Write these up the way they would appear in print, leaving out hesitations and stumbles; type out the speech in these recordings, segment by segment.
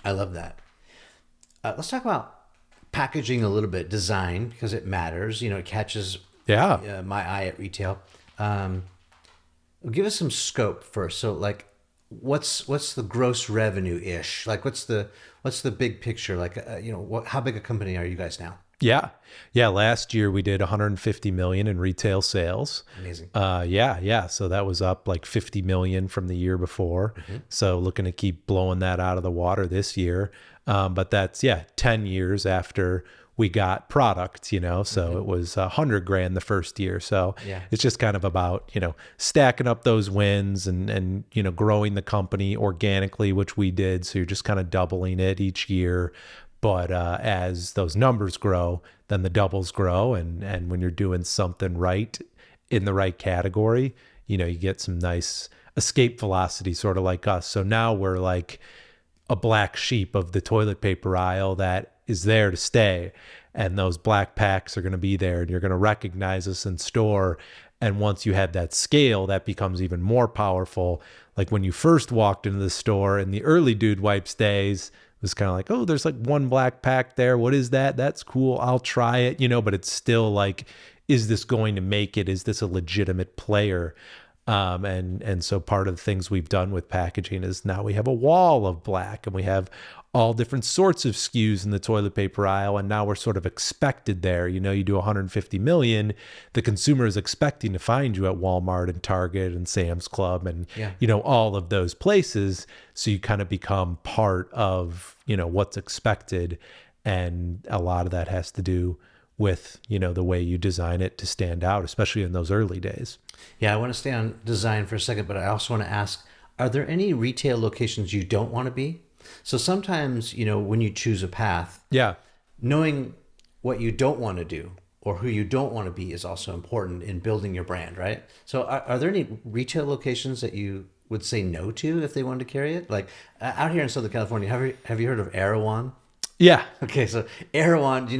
I love that. Let's talk about packaging a little bit, design, because it matters. You know, it catches Yeah. my eye at retail. Um, Give us some scope first. So, like, what's the gross revenue ish? Like, what's the big picture? Like, how big a company are you guys now? Yeah. Yeah. Last year we did 150 million in retail sales. Amazing. Yeah. Yeah. So that was up like 50 million from the year before. Hmm. So looking to keep blowing that out of the water this year. But that's, yeah, 10 years after we got product, so Hmm. it was 100 grand the first year. So Yeah. it's just kind of about, stacking up those wins and growing the company organically, which we did. So you're just kind of doubling it each year. But as those numbers grow, then the doubles grow. And when you're doing something right in the right category, you get some nice escape velocity, sort of like us. So now we're like a black sheep of the toilet paper aisle that is there to stay. And those black packs are going to be there and you're going to recognize us in store. And once you have that scale, that becomes even more powerful. Like when you first walked into the store in the early Dude Wipes days, it was kind of like, oh, there's like one black pack there. What is that? That's cool. I'll try it, but it's still like, is this going to make it? Is this a legitimate player? And so part of the things we've done with packaging is now we have a wall of black and we have all different sorts of SKUs in the toilet paper aisle. And now we're sort of expected there. You do 150 million, the consumer is expecting to find you at Walmart and Target and Sam's Club and, Yeah. all of those places. So you kind of become part of, what's expected. And a lot of that has to do with, the way you design it to stand out, especially in those early days. Yeah, I want to stay on design for a second, but I also want to ask, are there any retail locations you don't want to be? So sometimes, when you choose a path, Yeah. knowing what you don't want to do or who you don't want to be is also important in building your brand, right? So are there any retail locations that you would say no to if they wanted to carry it? Like out here in Southern California, have you heard of Erewhon? Yeah. Okay, so Erewhon, do you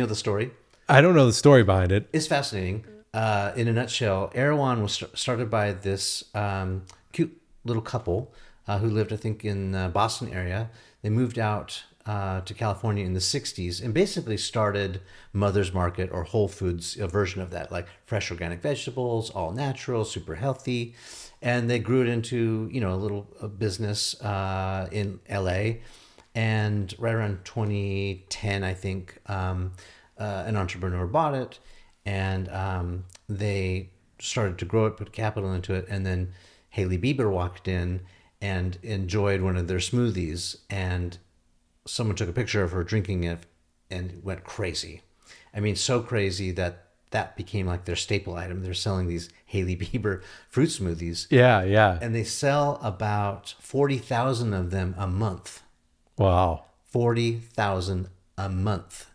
know the story? I don't know the story behind it. It's fascinating. In a nutshell, Erewhon was started by this cute little couple who lived, I think, in Boston area. They moved out to California in the 60s and basically started Mother's Market or Whole Foods, a version of that, like fresh organic vegetables, all natural, super healthy. And they grew it into, a little business in LA. And right around 2010, I think, an entrepreneur bought it and they started to grow it, put capital into it. And then Hailey Bieber walked in and enjoyed one of their smoothies. And someone took a picture of her drinking it and went crazy. I mean, so crazy that became like their staple item. They're selling these Hailey Bieber fruit smoothies. Yeah. Yeah. And they sell about 40,000 of them a month. Wow. 40,000 a month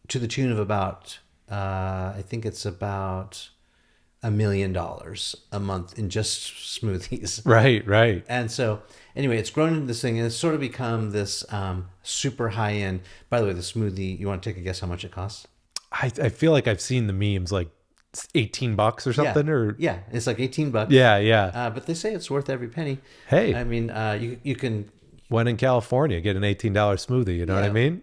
to the tune of about, I think it's about $1 million a month in just smoothies. Right. Right. And so anyway, it's grown into this thing and it's sort of become this super high end. By the way, the smoothie, you want to take a guess how much it costs? I feel like I've seen the memes like it's $18 or something Yeah, it's like 18 bucks. Yeah. Yeah. But they say it's worth every penny. Hey, I mean, you can, when in California, get an $18 smoothie. You know what I mean?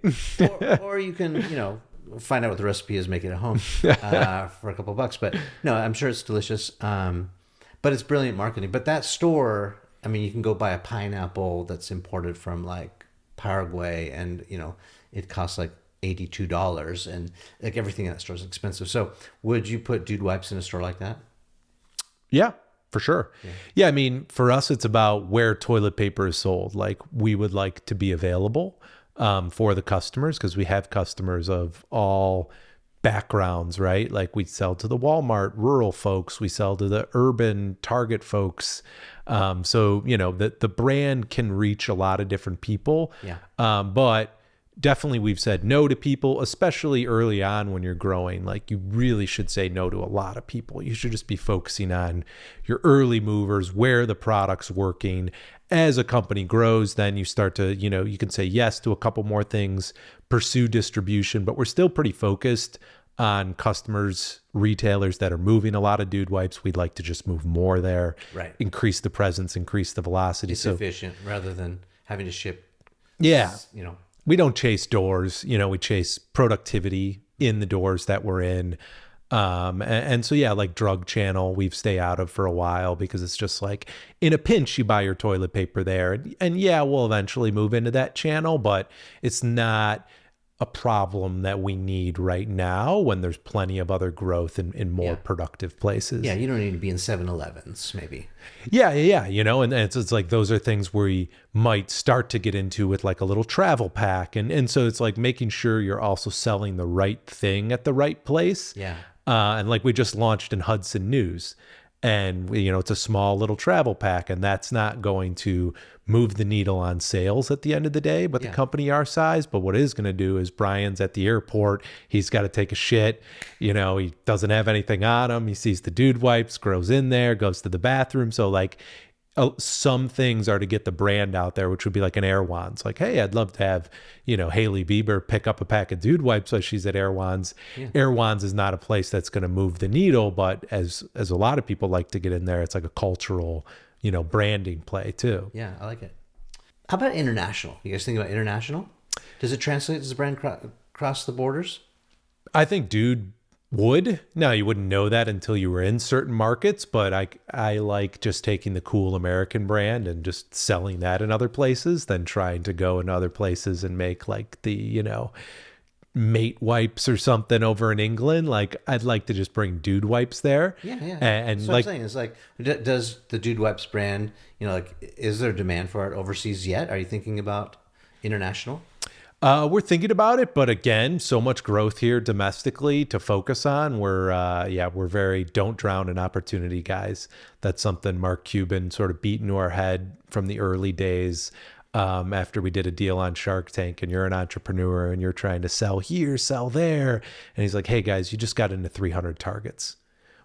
or you can, find out what the recipe is, make it at home for a couple of bucks. But no, I'm sure it's delicious. But it's brilliant marketing. But that store, I mean, you can go buy a pineapple that's imported from like Paraguay, and it costs like $82, and like everything in that store is expensive. So, would you put Dude Wipes in a store like that? Yeah, for sure. Yeah, I mean, for us, it's about where toilet paper is sold. Like, we would like to be available for the customers because we have customers of all backgrounds, right? Like we sell to the Walmart rural folks, we sell to the urban Target folks. So, the brand can reach a lot of different people. Yeah. But definitely we've said no to people, especially early on when you're growing. Like you really should say no to a lot of people. You should just be focusing on your early movers, where the product's working. As a company grows, then you start to, you can say yes to a couple more things, pursue distribution, but we're still pretty focused on customers, retailers that are moving a lot of Dude Wipes. We'd like to just move more there, Right. increase the presence, increase the velocity. It's efficient rather than having to ship Yeah. You know, We don't chase doors, we chase productivity in the doors that we're in. And so, yeah, like drug channel, we've stayed out of for a while because it's just like in a pinch, you buy your toilet paper there. And yeah, we'll eventually move into that channel, but it's not a problem that we need right now when there's plenty of other growth in more yeah, productive places. yeah. You don't need to be in 7-Elevens, maybe. Yeah. And it's like those are things where you might start to get into with like a little travel pack. And so it's like making sure you're also selling the right thing at the right place. Yeah, And like we just launched in Hudson News, and it's a small little travel pack, and that's not going to move the needle on sales at the end of the day, but the yeah. company our size. But what it is going to do is Brian's at the airport. He's got to take a shit. He doesn't have anything on him. He sees the dude wipes, grows in there, goes to the bathroom. So like, some things are to get the brand out there, which would be like an Erewhon's. Like, hey, I'd love to have, Hailey Bieber pick up a pack of dude wipes while she's at Erewhon's. Yeah. Erewhon's is not a place that's going to move the needle, but as a lot of people like to get in there, it's like a cultural, branding play too. Yeah, I like it. How about international? You guys think about international? Does it translate? Does the brand cross the borders? I think dude would. Now, you wouldn't know that until you were in certain markets, but I like just taking the cool American brand and just selling that in other places than trying to go in other places and make like the, mate wipes or something over in England. Like, I'd like to just bring dude wipes there. Yeah, yeah. And That's what like, I'm saying is like, does the Dude Wipes brand, like, is there demand for it overseas yet? Are you thinking about international? we're thinking about it, but again, so much growth here domestically to focus on. We're very don't drown in opportunity guys. That's something Mark Cuban sort of beat into our head from the early days. After we did a deal on Shark Tank, and you're an entrepreneur and you're trying to sell here, sell there. And he's like, hey guys, you just got into 300 targets.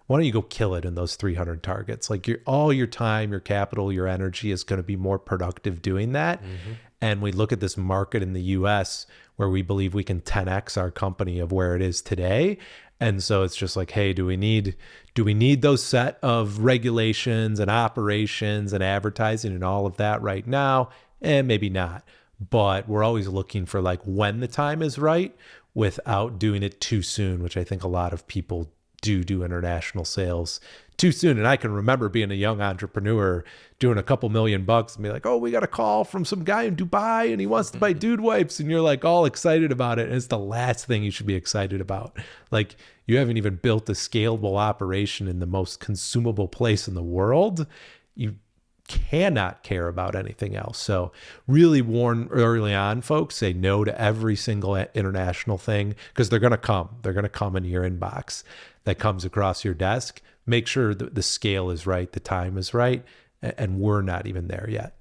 Why don't you go kill it in those 300 targets? Like all your time, your capital, your energy is going to be more productive doing that. Mm-hmm. And we look at this market in the US where we believe we can 10x our company of where it is today. And so it's just like, hey, do we need those set of regulations and operations and advertising and all of that right now? Maybe not. But we're always looking for like when the time is right without doing it too soon, which I think a lot of people do international sales too soon. And I can remember being a young entrepreneur doing a couple $1,000,000 and be like, oh, we got a call from some guy in Dubai and he wants to buy dude wipes. And you're like all excited about it. And it's the last thing you should be excited about. Like, you haven't even built a scalable operation in the most consumable place in the world. You cannot care about anything else. So really warn early on, folks, say no to every single international thing, because they're going to come. They're going to come into your inbox that comes across your desk. Make sure that the scale is right, the time is right, and we're not even there yet.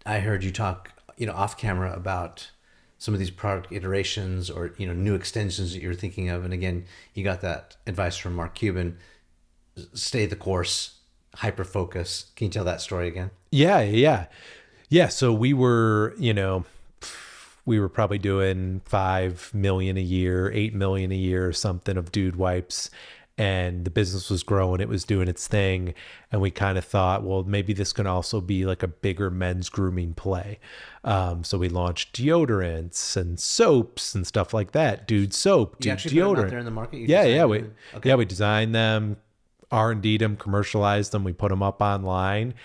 I heard you talk, off camera about some of these product iterations or, new extensions that you're thinking of. And again, you got that advice from Mark Cuban, stay the course, hyper focus. Can you tell that story again? Yeah. So we were probably doing 5 million a year, 8 million a year or something of dude wipes. And the business was growing, it was doing its thing. And we kind of thought, well, maybe this can also be like a bigger men's grooming play. So we launched deodorants and soaps and stuff like that. Dude soap, You dude actually put them deodorant. out there in the market? We designed them, R&D'd them, commercialized them. We put them up online.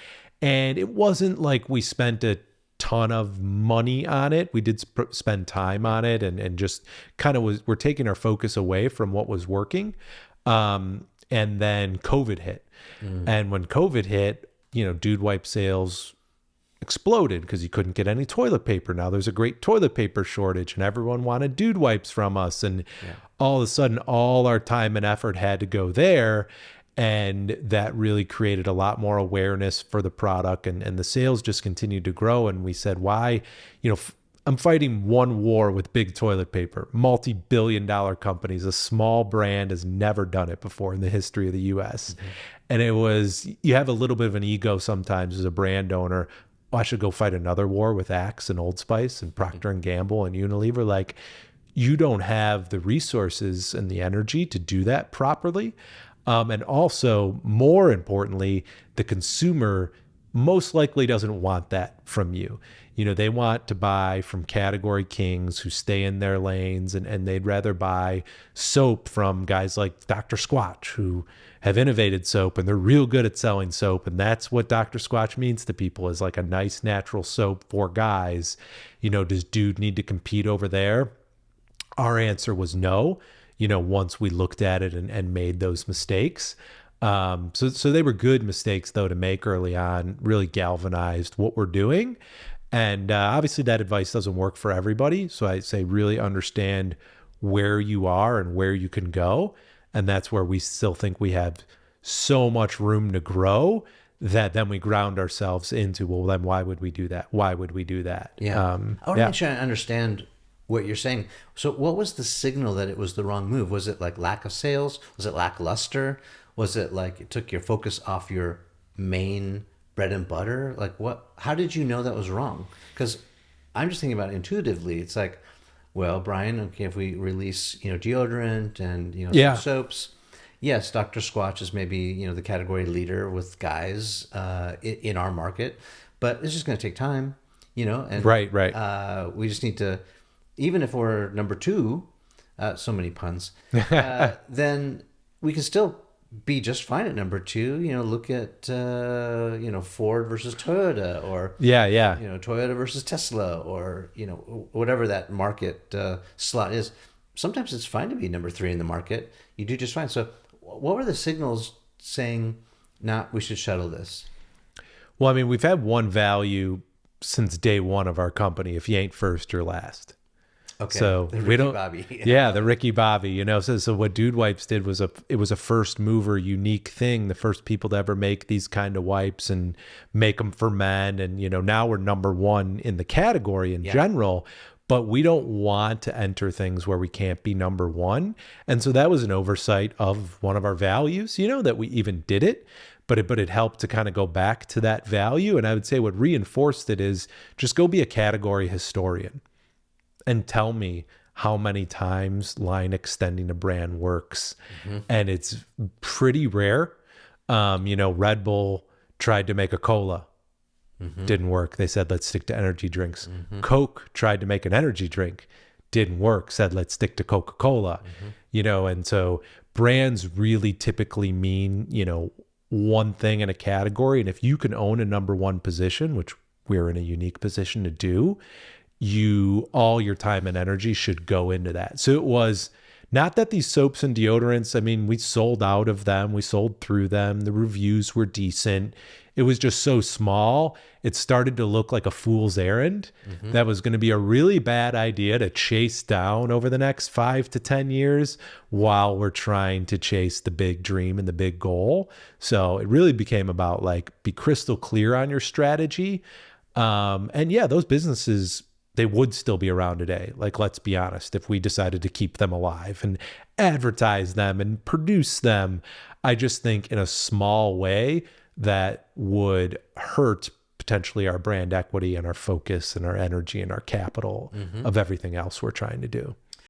And it wasn't like we spent a ton of money on it. We did spend time on it and just kind of we're taking our focus away from what was working. And then COVID hit. And when COVID hit, dude wipe sales exploded because you couldn't get any toilet paper. Now there's a great toilet paper shortage and everyone wanted dude wipes from us. And all of a sudden, all our time and effort had to go there. And that really created a lot more awareness for the product, and the sales just continued to grow. And we said, why, I'm fighting one war with big toilet paper, multi-billion-dollar companies. A small brand has never done it before in the history of the US. Mm-hmm. And it was, you have a little bit of an ego sometimes as a brand owner. Oh, I should go fight another war with Axe and Old Spice and Procter and Gamble and Unilever. Like, you don't have the resources and the energy to do that properly. And also, more importantly, the consumer most likely doesn't want that from you. You know, they want to buy from category kings who stay in their lanes, and they'd rather buy soap from guys like Dr. Squatch who have innovated soap and they're real good at selling soap. And that's what Dr. Squatch means to people, is like a nice natural soap for guys. You know, does dude need to compete over there? Our answer was no, you know, once we looked at it and made those mistakes. So they were good mistakes though to make early on, really galvanized what we're doing. And obviously that advice doesn't work for everybody. So I say really understand where you are and where you can go. And that's where we still think we have so much room to grow, that then we ground ourselves into, well, then why would we do that? Why would we do that? Yeah. I want to make sure I understand what you're saying. So what was the signal that it was the wrong move? Was it like lack of sales? Was it lackluster? Was it like it took your focus off your main bread and butter? Like what, how did you know that was wrong? Because I'm just thinking about it intuitively. It's like, well, Brian, okay, if we release, you know, deodorant and, you know, Yeah. soaps, yes, Dr. Squatch is maybe, you know, the category leader with guys in our market, but it's just going to take time, you know, and Right. we just need to, even if we're number two, so many puns, then we can still be just fine at number two. You know, look at you know, Ford versus Toyota, or Yeah. you know, Toyota versus Tesla, or you know, whatever that market slot is. Sometimes it's fine to be number three in the market. You do just fine. So, what were the signals saying, "Nah, we should shuttle this"? Well, I mean, we've had one value since day one of our company: if you ain't first, you're last. Okay. So The we Ricky don't. Bobby. Yeah, the Ricky Bobby. You know, so what Dude Wipes did was it was a first mover, unique thing. The first people to ever make these kind of wipes and make them for men. And you know, now we're number one in the category in general. But we don't want to enter things where we can't be number one. And so that was an oversight of one of our values. You know, that we even did it. But it helped to kind of go back to that value. And I would say what reinforced it is just go be a category historian and tell me how many times line extending a brand works. And it's pretty rare. You know, Red Bull tried to make a cola. Didn't work. They said, let's stick to energy drinks. Coke tried to make an energy drink. Didn't work. Said, let's stick to Coca-Cola. You know, and so brands really typically mean, you know, one thing in a category. And if you can own a number one position, which we're in a unique position to do, all your time and energy should go into that. So it was not that these soaps and deodorants, I mean, we sold out of them, we sold through them, the reviews were decent. It was just so small, it started to look like a fool's errand. That was going to be a really bad idea to chase down over the next 5 to 10 years while we're trying to chase the big dream and the big goal. So it really became about like, be crystal clear on your strategy. And yeah, those businesses, they would still be around today. Like, let's be honest, if we decided to keep them alive and advertise them and produce them, I just think in a small way that would hurt potentially our brand equity and our focus and our energy and our capital of everything else we're trying to do.